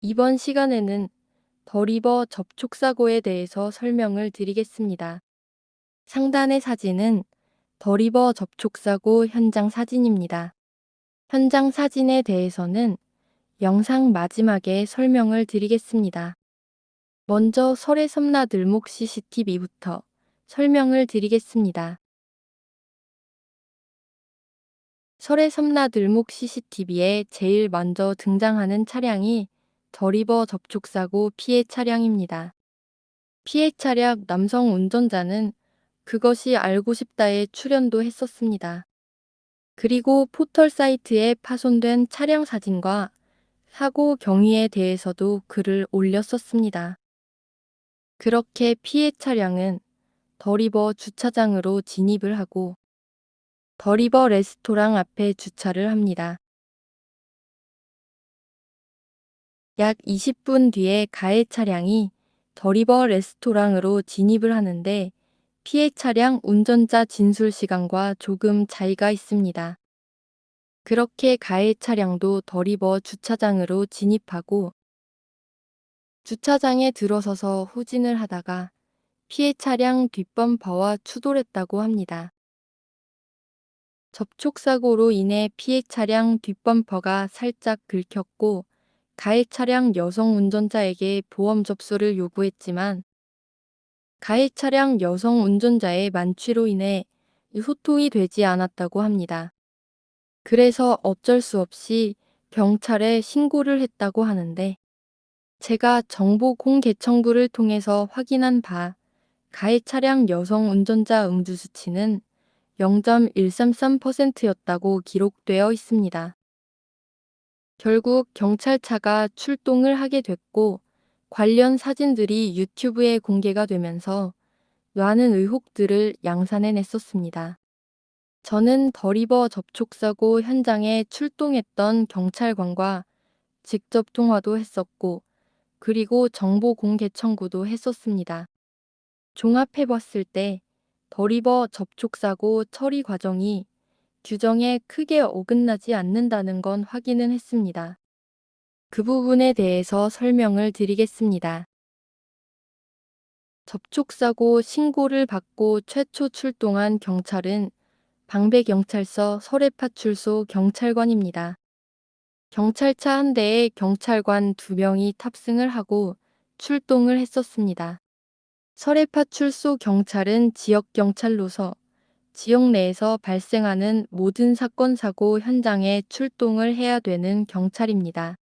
이번 시간에는 더 리버 접촉사고에 대해서 설명을 드리겠습니다. 상단의 사진은 더 리버 접촉사고 현장 사진입니다. 현장 사진에 대해서는 영상 마지막에 설명을 드리겠습니다. 먼저 설해 섬나들목 CCTV부터 설명을 드리겠습니다. 설해 섬나들목 CCTV에 제일 먼저 등장하는 차량이 더 리버 접촉사고 피해 차량입니다. 피해 차량 남성 운전자는 그것이 알고 싶다에 출연도 했었습니다. 그리고 포털 사이트에 파손된 차량 사진과 사고 경위에 대해서도 글을 올렸었습니다. 그렇게 피해 차량은 더 리버 주차장으로 진입을 하고 더 리버 레스토랑 앞에 주차를 합니다. 약 20분 뒤에 가해 차량이 더 리버 레스토랑으로 진입을 하는데 피해 차량 운전자 진술 시간과 조금 차이가 있습니다. 그렇게 가해 차량도 더 리버 주차장으로 진입하고 주차장에 들어서서 후진을 하다가 피해 차량 뒷범퍼와 추돌했다고 합니다. 접촉사고로 인해 피해 차량 뒷범퍼가 살짝 긁혔고 가해 차량 여성 운전자에게 보험 접수를 요구했지만 가해 차량 여성 운전자의 만취로 인해 소통이 되지 않았다고 합니다. 그래서 어쩔 수 없이 경찰에 신고를 했다고 하는데 제가 정보 공개 청구를 통해서 확인한 바 가해 차량 여성 운전자 음주 수치는 0.133%였다고 기록되어 있습니다. 결국 경찰차가 출동을 하게 됐고 관련 사진들이 유튜브에 공개가 되면서 많은 의혹들을 양산해냈었습니다. 저는 더 리버 접촉사고 현장에 출동했던 경찰관과 직접 통화도 했었고 그리고 정보 공개 청구도 했었습니다. 종합해봤을 때 더 리버 접촉사고 처리 과정이 규정에 크게 어긋나지 않는다는 건 확인은 했습니다. 그 부분에 대해서 설명을 드리겠습니다. 접촉사고 신고를 받고 최초 출동한 경찰은 방배경찰서 설해파출소 경찰관입니다. 경찰차 한 대에 경찰관 2명이 탑승을 하고 출동을 했었습니다. 설해파출소 경찰은 지역경찰로서 지역 내에서 발생하는 모든 사건 사고 현장에 출동을 해야 되는 경찰입니다.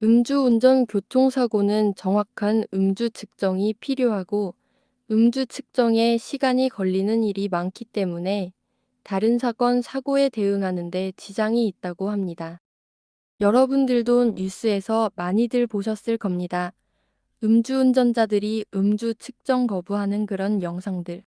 음주운전 교통사고는 정확한 음주 측정이 필요하고 음주 측정에 시간이 걸리는 일이 많기 때문에 다른 사건 사고에 대응하는 데 지장이 있다고 합니다. 여러분들도 뉴스에서 많이들 보셨을 겁니다. 음주운전자들이 음주 측정 거부하는 그런 영상들.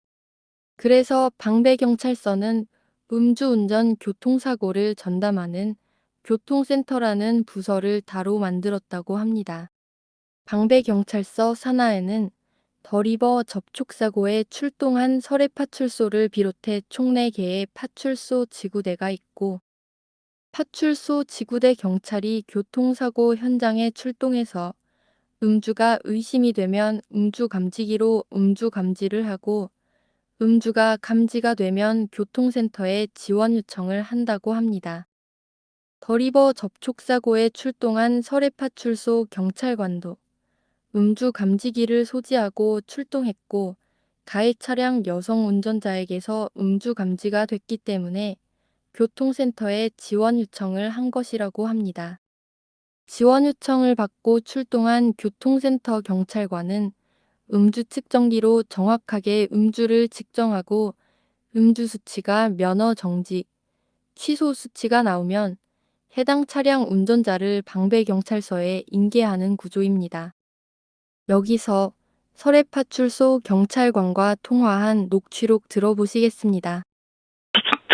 그래서 방배경찰서는 음주운전 교통사고를 전담하는 교통센터라는 부서를 따로 만들었다고 합니다. 방배경찰서 산하에는 더 리버 접촉사고에 출동한 설해파출소를 비롯해 총 4개의 파출소 지구대가 있고 파출소 지구대 경찰이 교통사고 현장에 출동해서 음주가 의심이 되면 음주 감지기로 음주 감지를 하고 음주가 감지가 되면 교통센터에 지원 요청을 한다고 합니다. 더 리버 접촉사고에 출동한 설해파출소 경찰관도 음주 감지기를 소지하고 출동했고 가해 차량 여성 운전자에게서 음주 감지가 됐기 때문에 교통센터에 지원 요청을 한 것이라고 합니다. 지원 요청을 받고 출동한 교통센터 경찰관은 음주 측정기로 정확하게 음주를 측정하고 음주 수치가 면허 정지, 취소 수치가 나오면 해당 차량 운전자를 방배경찰서에 인계하는 구조입니다. 여기서 설해파출소 경찰관과 통화한 녹취록 들어보시겠습니다.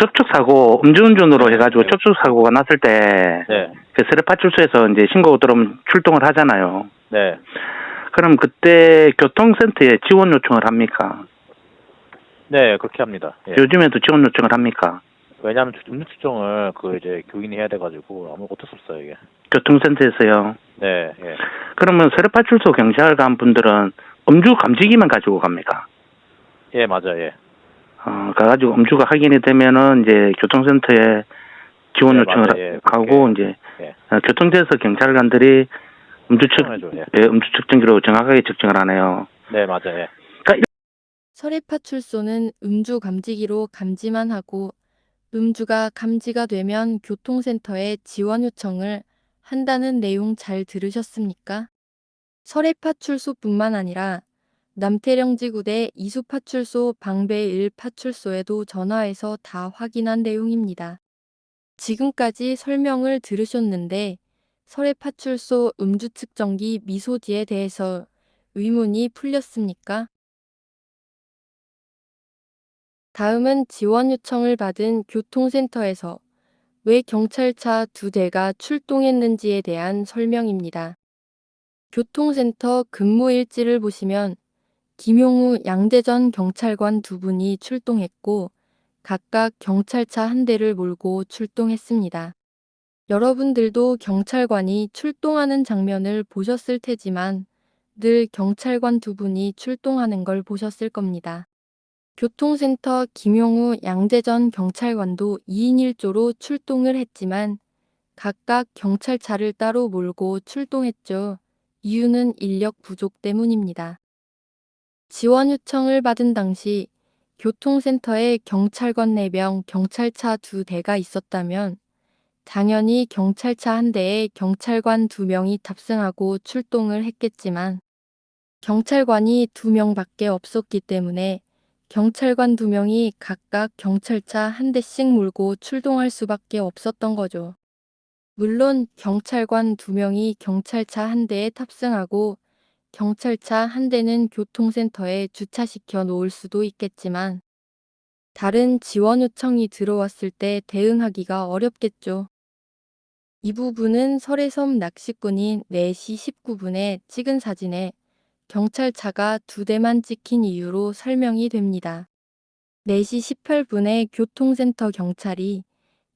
접촉사고, 음주운전으로 해가지고 접촉사고가 났을 때, 네. 그 설해파출소에서 이제 신고 들어오면 출동을 하잖아요. 네. 그럼 그때 교통센터에 지원 요청을 합니까? 네, 그렇게 합니다. 예. 요즘에도 지원 요청을 합니까? 왜냐하면 음주 측정을 이제 교인이 해야 돼가지고 아무 어쩔 수 없어요, 이게. 교통센터에서요. 네, 예. 그러면 서래파출소 경찰관 분들은 음주 감지기만 가지고 갑니까? 예, 맞아요. 예. 가가지고 음주가 확인이 되면은 이제 교통센터에 지원 네, 요청을 맞아요. 예, 하고 그렇게. 이제 예. 교통대에서 경찰관들이 측정해줘, 예. 음주 측정기로 정확하게 측정을 하네요. 네, 맞아요. 예. 서래파출소는 음주 감지기로 감지만 하고 음주가 감지가 되면 교통센터에 지원 요청을 한다는 내용 잘 들으셨습니까? 서래파출소뿐만 아니라 남태령지구대 이수파출소 방배 1파출소에도 전화해서 다 확인한 내용입니다. 지금까지 설명을 들으셨는데 서래파출소 음주 측정기 미소지에 대해서 의문이 풀렸습니까? 다음은 지원 요청을 받은 교통센터에서 왜 경찰차 2대가 출동했는지에 대한 설명입니다. 교통센터 근무 일지를 보시면 김용우 양재전 경찰관 2분이 출동했고 각각 경찰차 1대를 몰고 출동했습니다. 여러분들도 경찰관이 출동하는 장면을 보셨을 테지만 늘 경찰관 2분이 출동하는 걸 보셨을 겁니다. 교통센터 김용우 양재전 경찰관도 2인 1조로 출동을 했지만 각각 경찰차를 따로 몰고 출동했죠. 이유는 인력 부족 때문입니다. 지원 요청을 받은 당시 교통센터에 경찰관 4명, 경찰차 2대가 있었다면 당연히 경찰차 1대에 경찰관 2명이 탑승하고 출동을 했겠지만 경찰관이 2명밖에 없었기 때문에 경찰관 2명이 각각 경찰차 1대씩 몰고 출동할 수밖에 없었던 거죠. 물론 경찰관 2명이 경찰차 1대에 탑승하고 경찰차 1대는 교통센터에 주차시켜 놓을 수도 있겠지만 다른 지원 요청이 들어왔을 때 대응하기가 어렵겠죠. 이 부분은 설해섬 낚시꾼인 4시 19분에 찍은 사진에 경찰차가 2대만 찍힌 이유로 설명이 됩니다. 4시 18분에 교통센터 경찰이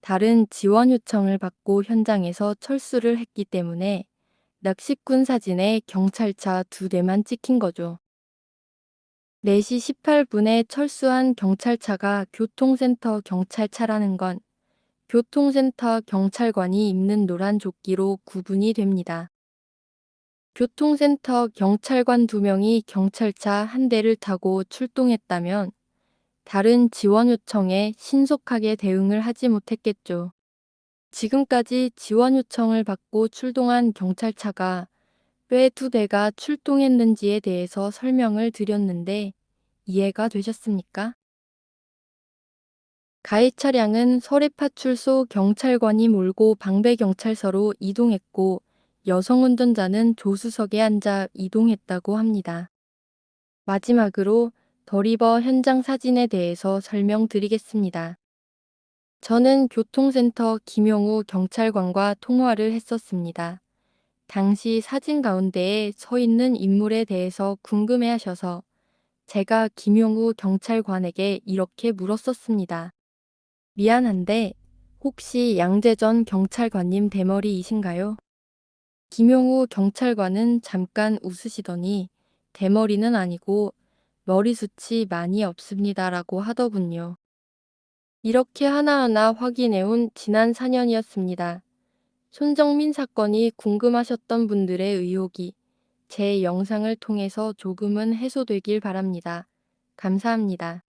다른 지원 요청을 받고 현장에서 철수를 했기 때문에 낚시꾼 사진에 경찰차 2대만 찍힌 거죠. 4시 18분에 철수한 경찰차가 교통센터 경찰차라는 건 교통센터 경찰관이 입는 노란 조끼로 구분이 됩니다. 교통센터 경찰관 2명이 경찰차 1대를 타고 출동했다면 다른 지원 요청에 신속하게 대응을 하지 못했겠죠. 지금까지 지원 요청을 받고 출동한 경찰차가 왜 2대가 출동했는지에 대해서 설명을 드렸는데 이해가 되셨습니까? 가해 차량은 서래파출소 경찰관이 몰고 방배경찰서로 이동했고 여성 운전자는 조수석에 앉아 이동했다고 합니다. 마지막으로 더리버 현장 사진에 대해서 설명드리겠습니다. 저는 교통센터 김용우 경찰관과 통화를 했었습니다. 당시 사진 가운데에 서 있는 인물에 대해서 궁금해하셔서 제가 김용우 경찰관에게 이렇게 물었었습니다. 미안한데 혹시 양재전 경찰관님 대머리이신가요? 김용우 경찰관은 잠깐 웃으시더니 대머리는 아니고 머리숱이 많이 없습니다라고 하더군요. 이렇게 하나하나 확인해온 지난 4년이었습니다. 손정민 사건이 궁금하셨던 분들의 의혹이 제 영상을 통해서 조금은 해소되길 바랍니다. 감사합니다.